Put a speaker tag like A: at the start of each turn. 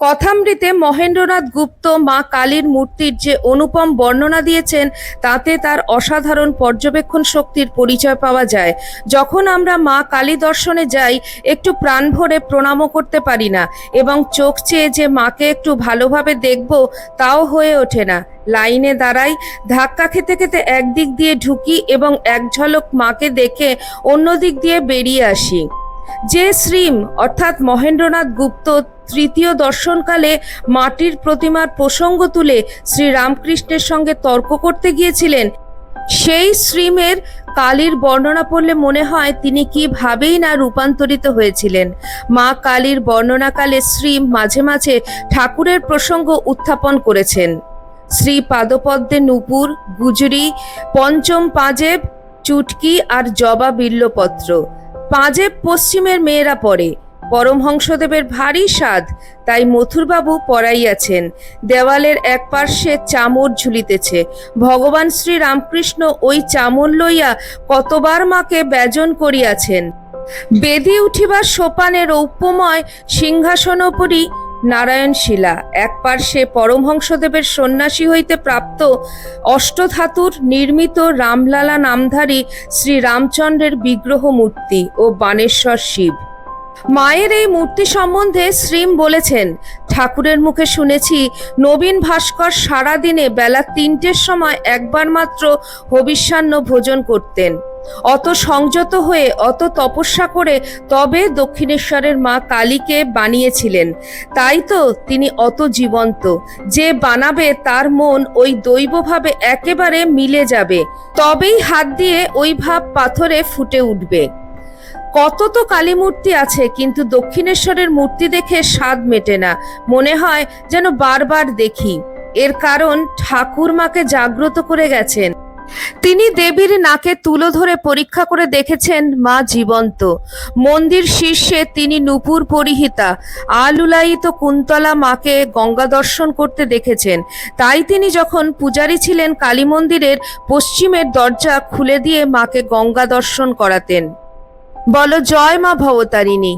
A: কথামৃতে মহেন্দ্রনাথ গুপ্ত মা কালীর মূর্তির যে অনুপম বর্ণনা দিয়েছেন তাতে তার অসাধারণ পর্যবেক্ষণ শক্তির পরিচয় পাওয়া যায়। যখন আমরা মা কালী দর্শনে যাই একটু প্রাণ ভরে প্রণামও করতে পারি না এবং চোখ চেয়ে যে মাকে একটু ভালোভাবে দেখব তাও হয়ে ওঠে না। লাইনে দাঁড়াই, ধাক্কা খেতে খেতে একদিক দিয়ে ঢুকি এবং এক ঝলক মাকে দেখে অন্য দিক দিয়ে বেরিয়ে আসি। যে শ্রীম অর্থাৎ মহেন্দ্রনাথ গুপ্ত তৃতীয় দর্শনকালে মাটির প্রতিমার প্রসঙ্গ তুলে শ্রীরামকৃষ্ণের সঙ্গে তর্ক করতে গিয়েছিলেন, সেই শ্রীমের কালীর বর্ণনা পড়লে মনে হয় তিনি কিভাবেই না রূপান্তরিত হয়েছিলেন। মা কালীর বর্ণনাকালে শ্রীম মাঝে মাঝে ঠাকুরের প্রসঙ্গ উত্থাপন করেছেন। শ্রী পাদপদ্মে নূপুর, গুজরি, পঞ্চম পাঁজেব, চুটকি আর জবা বিল্লপত্র। পাঁজেব পশ্চিমের মেয়েরা পড়ে। পরমহংসদেবের ভারী স্বাদ, তাই মথুরবাবু পড়াইয়াছেন। দেওয়ালের এক পার্শ্বে চামর ঝুলিতেছে। ভগবান শ্রী রামকৃষ্ণ ওই চামর লইয়া কতবার মাকে ব্যজন করিয়াছেন। বেদি উঠিবার সোপানে রৌপ্যময় সিংহাসনোপরি নারায়ণ শিলা, এক পার্শ্বে পরমহংসদেবের সন্ন্যাসী হইতে প্রাপ্ত অষ্টধাতুর নির্মিত রামলালা নামধারী শ্রী রামচন্দ্রের বিগ্রহ মূর্তি ও বাণেশ্বর শিব। মায়ের এই মূর্তি সম্বন্ধে শ্রীম বলেছেন, ঠাকুরের মুখে শুনেছি নবীন ভাস্কর সারাদিনে বেলা 3টের সময় একবার মাত্র হবিষ্যান্ন ভোজন করতেন। অত সংযত হয়ে অত তপস্যা করে তবে দক্ষিণেশ্বরের মা কালীকে বানিয়েছিলেন। তাই তো তিনি অত জীবন্ত। যে বানাবে তার মন ওই দৈবভাবে একেবারে মিলে যাবে, তবেই হাত দিয়ে ওই ভাব পাথরে ফুটে উঠবে। কত তো কালী মূর্তি আছে, কিন্তু দক্ষিণেশ্বরের মূর্তি দেখে স্বাদ মেটে না, মনে হয় যেন বারবার দেখি। এর কারণ ঠাকুর মাকে জাগ্রত করে গেছেন। তিনি দেবীর নাকে তুলো ধরে পরীক্ষা করে দেখেছেন মা জীবন্ত। মন্দির শীর্ষে তিনি নূপুর পরিহিতা আলুলায়িত কুন্তলা মাকে গঙ্গা দর্শন করতে দেখেছেন। তাই তিনি যখন পূজারী ছিলেন কালী মন্দিরের পশ্চিমের দরজা খুলে দিয়ে মাকে গঙ্গা দর্শন করাতেন। বলো জয় মা ভবতারিণী।